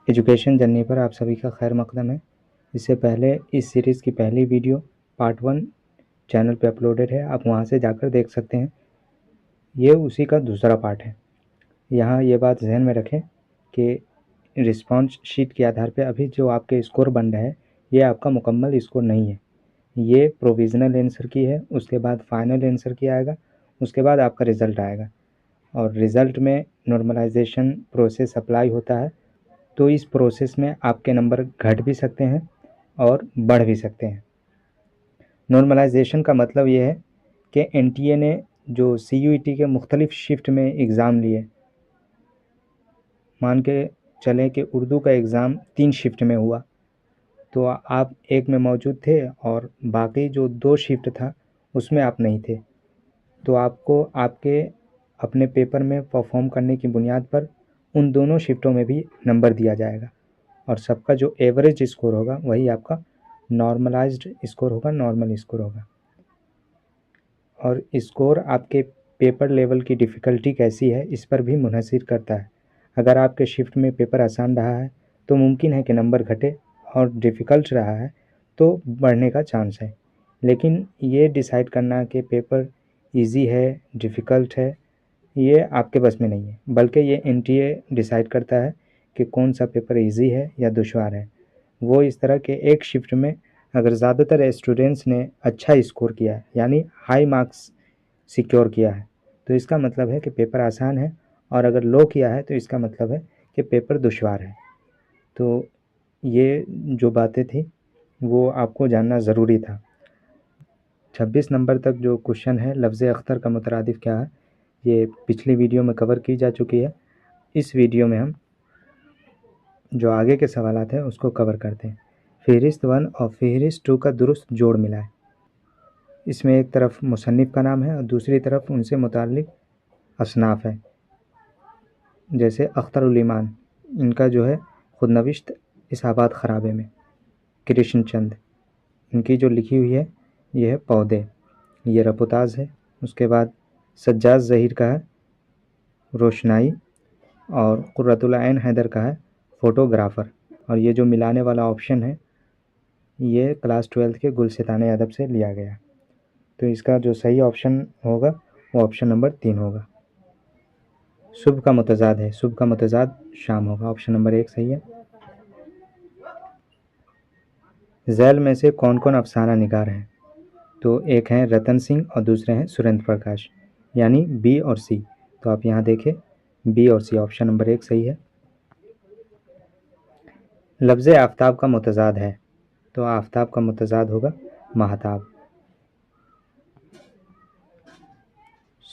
Education journey पर आप सभी का खैर मकदम है। इससे पहले इस सीरीज़ की पहली वीडियो पार्ट 1 चैनल पे अपलोडेड है, आप वहाँ से जाकर देख सकते हैं। ये उसी का दूसरा पार्ट है। यहाँ ये बात ध्यान में रखें कि रिस्पॉन्स शीट के आधार पे अभी जो आपके स्कोर बन रहे हैं ये आपका मुकम्मल स्कोर नहीं है, ये प्रोविज़नल आंसर की है। उसके बाद फाइनल आंसर की आएगा, उसके बाद आपका रिज़ल्ट आएगा और रिज़ल्ट में नॉर्मलाइजेशन प्रोसेस अप्लाई होता है। तो इस प्रोसेस में आपके नंबर घट भी सकते हैं और बढ़ भी सकते हैं। नॉर्मलाइजेशन का मतलब ये है कि एनटीए ने जो सीयूईटी के मुख्तलिफ शिफ्ट में एग्ज़ाम लिए, मान के चलें कि उर्दू का एग्ज़ाम 3 शिफ्ट में हुआ, तो आप एक में मौजूद थे और बाकी जो 2 शिफ्ट था उसमें आप नहीं थे, तो आपको आपके अपने पेपर में परफॉर्म करने की बुनियाद पर उन दोनों शिफ्टों में भी नंबर दिया जाएगा और सबका जो एवरेज स्कोर होगा वही आपका नॉर्मलाइज्ड स्कोर होगा, नॉर्मल स्कोर होगा। और स्कोर आपके पेपर लेवल की डिफ़िकल्टी कैसी है इस पर भी मुनहसिर करता है। अगर आपके शिफ्ट में पेपर आसान रहा है तो मुमकिन है कि नंबर घटे और डिफ़िकल्ट रहा है तो बढ़ने का चांस है। लेकिन ये डिसाइड करना कि पेपर ईज़ी है, डिफ़िकल्ट है, ये आपके बस में नहीं है, बल्कि ये एनटीए डिसाइड करता है कि कौन सा पेपर ईज़ी है या दुश्वार है। वो इस तरह के एक शिफ्ट में अगर ज़्यादातर स्टूडेंट्स ने अच्छा स्कोर किया है यानी हाई मार्क्स सिक्योर किया है तो इसका मतलब है कि पेपर आसान है, और अगर लो किया है तो इसका मतलब है कि पेपर दुश्वार है। तो ये जो बातें थी वो आपको जानना ज़रूरी था। 26 नंबर तक जो क्वेश्चन है लफ्ज़ अख्तर का मुतरादिफ क्या है, ये पिछली वीडियो में कवर की जा चुकी है। इस वीडियो में हम जो आगे के सवालात हैं उसको कवर करते हैं। फ़हरिस्त 1 और फ़हरिस्त 2 का दुरुस्त जोड़ मिलाएं। इसमें एक तरफ मुसन्निफ़ का नाम है और दूसरी तरफ उनसे मुताल्लिक़ असनाफ़ है। जैसे अख्तरुल ईमान, इनका जो है खुदनविश्त इसाबात ख़राबे में। कृष्ण चंद, इनकी जो लिखी हुई है ये है पौधे, ये रपोताज़ है। उसके बाद सज्जाद ज़हीर का है रोशनाई और कुर्रतुल ऐन हैदर का है फ़ोटोग्राफ़र। और ये जो मिलाने वाला ऑप्शन है ये क्लास 12 के गुलसिताने अदब से लिया गया। तो इसका जो सही ऑप्शन होगा वो ऑप्शन नंबर 3 होगा। सुबह का मुतज़ाद है, सुबह का मुतज़ाद शाम होगा, ऑप्शन नंबर 1 सही है। झैल में से कौन कौन अफसाना निगार हैं, तो एक हैं रतन सिंह और दूसरे हैं सुरेंद्र प्रकाश, यानी बी और सी। तो आप यहाँ देखें बी और सी, ऑप्शन नंबर 1 सही है। लफ्ज़ आफ्ताब का मुतज़ाद है, तो आफ्ताब का मुतज़ाद होगा महताब।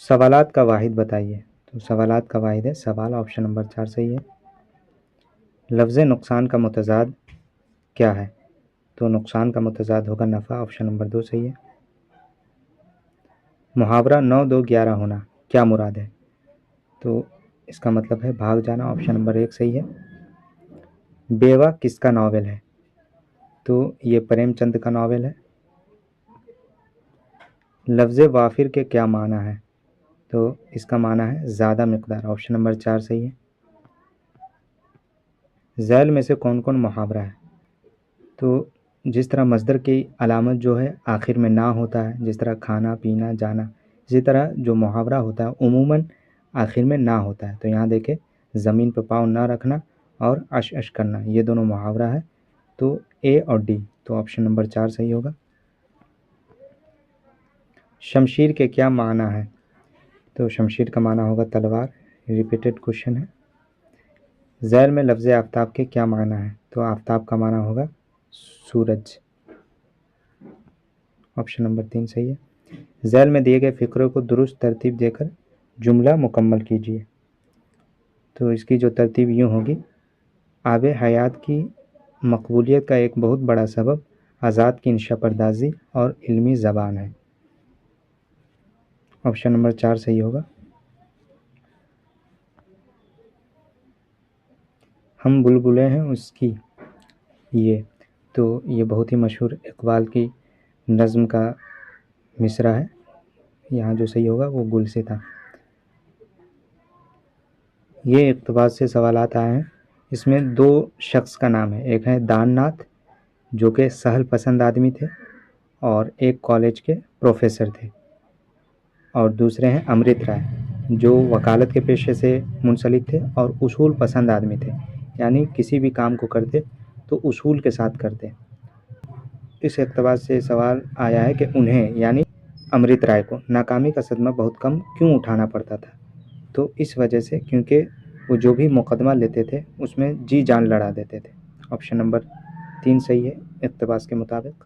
सवालात का वाहिद बताइए, तो सवालात का वाहिद है सवाल, ऑप्शन नंबर 4 सही है। लफ्ज़ नुकसान का मुतज़ाद क्या है, तो नुकसान का मुतज़ाद होगा नफ़ा, ऑप्शन नंबर 2 सही है। मुहावरा 9 2 11 होना क्या मुराद है, तो इसका मतलब है भाग जाना, ऑप्शन नंबर 1 सही है। बेवा किसका नावल है, तो ये प्रेमचंद का नावल है। लफ्ज़ वाफिर के क्या माना है, तो इसका माना है ज़्यादा मिक़दार, ऑप्शन नंबर 4 सही है। झैल में से कौन कौन मुहावरा है, तो जिस तरह मस्दर की अलामत जो है आखिर में ना होता है, जिस तरह खाना पीना जाना, इसी तरह जो मुहावरा होता है उमूमन आखिर में ना होता है। तो यहाँ देखें ज़मीन पर पाँव ना रखना और अश अश करना, ये दोनों मुहावरा है, तो ए और डी, तो ऑप्शन नंबर 4 सही होगा। शमशीर के क्या माना है, तो शमशीर का माना होगा तलवार, रिपीटेड क्वेश्चन है। ज़ैल में लफ्ज़ आफ्ताब के क्या माना है, तो आफ्ताब का माना होगा सूरज, ऑप्शन नंबर 3 सही है। ज़ैल में दिए गए फ़िक्रों को दुरुस्त तरतीब देकर जुमला मुकम्मल कीजिए, तो इसकी जो तरतीब यूँ होगी, आब हयात की मकबूलियत का एक बहुत बड़ा सबब आज़ाद की इंशा पर्दाज़ी और इल्मी ज़बान है, ऑप्शन नंबर 4 सही होगा। हम बुलबुलें हैं उसकी, ये तो ये बहुत ही मशहूर इक़बाल की नज़्म का मिसरा है, यहाँ जो सही होगा वो गुलसिता। ये इक़्तिबास से सवालात आए हैं, इसमें 2 शख्स का नाम है, एक है दाननाथ जो कि सहल पसंद आदमी थे और एक कॉलेज के प्रोफेसर थे, और दूसरे हैं अमृत राय जो वकालत के पेशे से मुंसलिक थे और उसूल पसंद आदमी थे, यानी किसी भी काम को करते तो उसूल के साथ करते। इस इक़्तिबास से सवाल आया है कि उन्हें यानी अमृत राय को नाकामी का सदमा बहुत कम क्यों उठाना पड़ता था। तो इस वजह से क्योंकि वो जो भी मुकदमा लेते थे उसमें जी जान लड़ा देते थे। ऑप्शन नंबर 3 सही है इक़्तिबास के मुताबिक।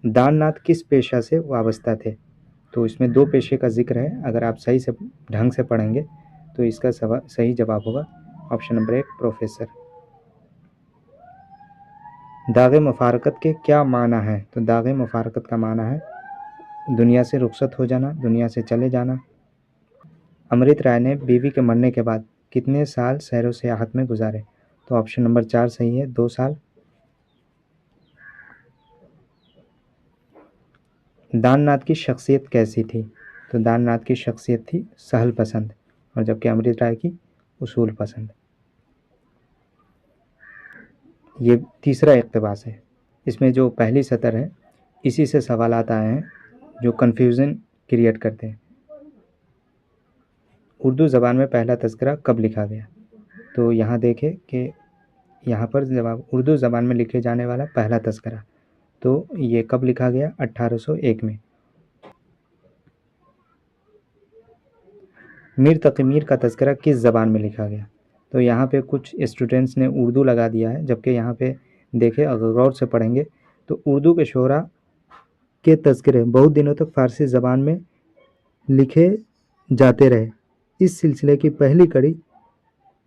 दाननाथ किस पेशा से वाबस्ता थे? तो इसमें 2 पेशे का जिक्र है, अगर आप सही से ढंग से पढ़ेंगे तो इसका सही जवाब होगा ऑप्शन नंबर 1 प्रोफेसर। दाग़े मुफ़ारक़त के क्या माना है? तो दाग़े मुफ़ारक़त का माना है दुनिया से रुखसत हो जाना, दुनिया से चले जाना। अमृत राय ने बीवी के मरने के बाद कितने साल सैर व सियाहत में गुजारे? तो ऑप्शन नंबर 4 सही है 2 साल। दाननाथ की शख्सियत कैसी थी? तो दाननाथ की शख्सियत थी सहल पसंद, और जबकि अमृत राय की उसूल पसंद। ये तीसरा इक़्तिबास है, इसमें जो पहली सतर है इसी से सवालात आए हैं जो कन्फ्यूज़न क्रिएट करते हैं। उर्दू ज़बान में पहला तज़किरा कब लिखा गया? तो यहाँ देखें कि यहाँ पर जवाब उर्दू ज़बान में लिखे जाने वाला पहला तज़किरा, तो ये कब लिखा गया? 1801 में। मीर तक़ी मीर का तज़किरा किस ज़बान में लिखा गया? तो यहाँ पे कुछ स्टूडेंट्स ने उर्दू लगा दिया है, जबकि यहाँ पे देखें अगर गौर से पढ़ेंगे तो उर्दू के शोरा के तज़किरे बहुत दिनों तक फ़ारसी ज़बान में लिखे जाते रहे। इस सिलसिले की पहली कड़ी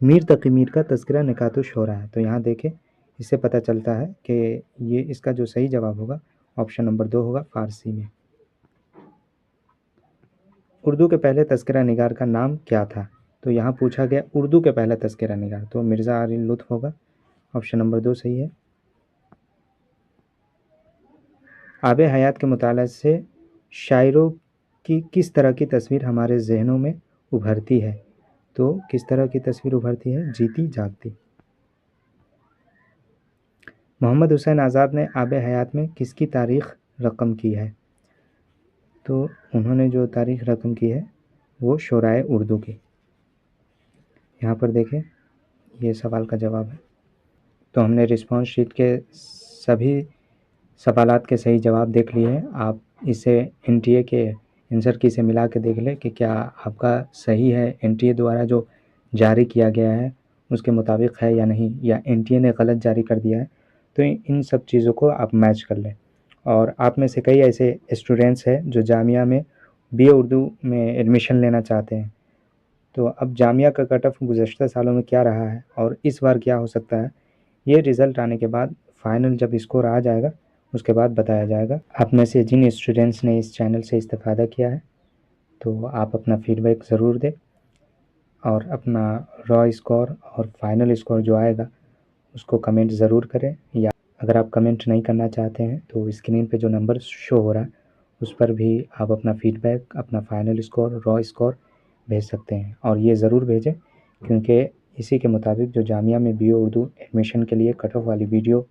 मीर तक़ी मीर का तज़किरा निकातो शोरा है। तो यहाँ देखें इससे पता चलता है कि ये इसका जो सही जवाब होगा ऑप्शन नंबर 2 होगा फ़ारसी में। उर्दू के पहले तज़किरा निगार का नाम क्या था? तो यहाँ पूछा गया उर्दू के पहला तज़किरा निगार, तो मिर्ज़ा आरिल लुत्फ़ होगा, ऑप्शन नंबर 2 सही है। आब हयात के मुताला से शायरों की किस तरह की तस्वीर हमारे ज़हनों में उभरती है? तो किस तरह की तस्वीर उभरती है? जीती जागती। मोहम्मद हुसैन आज़ाद ने आब हयात में किसकी तारीख़ रक़म की है? तो उन्होंने जो तारीख़ रक़म की है वो शोराए उर्दू की। यहाँ पर देखें ये सवाल का जवाब है। तो हमने रिस्पॉन्स शीट के सभी सवालात के सही जवाब देख लिए हैं। आप इसे एनटीए के आंसर की से मिला के देख लें कि क्या आपका सही है, एनटीए द्वारा जो जारी किया गया है उसके मुताबिक है या नहीं, या एनटीए ने गलत जारी कर दिया है। तो इन सब चीज़ों को आप मैच कर लें। और आप में से कई ऐसे स्टूडेंट्स हैं जो जामिया में बीए उर्दू में एडमिशन लेना चाहते हैं। तो अब जामिया का कट ऑफ गुज़श्ता सालों में क्या रहा है और इस बार क्या हो सकता है, ये रिज़ल्ट आने के बाद फ़ाइनल जब स्कोर आ जाएगा उसके बाद बताया जाएगा। आप में से जिन स्टूडेंट्स ने इस चैनल से इस्तिफ़ादा किया है तो आप अपना फ़ीडबैक ज़रूर दें और अपना रॉ स्कोर और फाइनल स्कोर जो आएगा उसको कमेंट ज़रूर करें, या अगर आप कमेंट नहीं करना चाहते हैं तो स्क्रीन पे जो नंबर शो हो रहा है उस पर भी आप अपना फ़ीडबैक, अपना फाइनल स्कोर, रॉ स्कोर भेज सकते हैं। और ये ज़रूर भेजें क्योंकि इसी के मुताबिक जो जामिया में बीए उर्दू एडमिशन के लिए कट ऑफ वाली वीडियो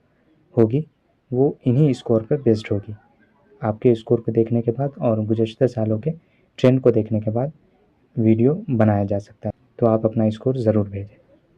होगी वो इन्हीं स्कोर पर बेस्ड होगी। आपके स्कोर को देखने के बाद और गुज़श्ता सालों के ट्रेंड को देखने के बाद वीडियो बनाया जा सकता है। तो आप अपना स्कोर ज़रूर भेजें।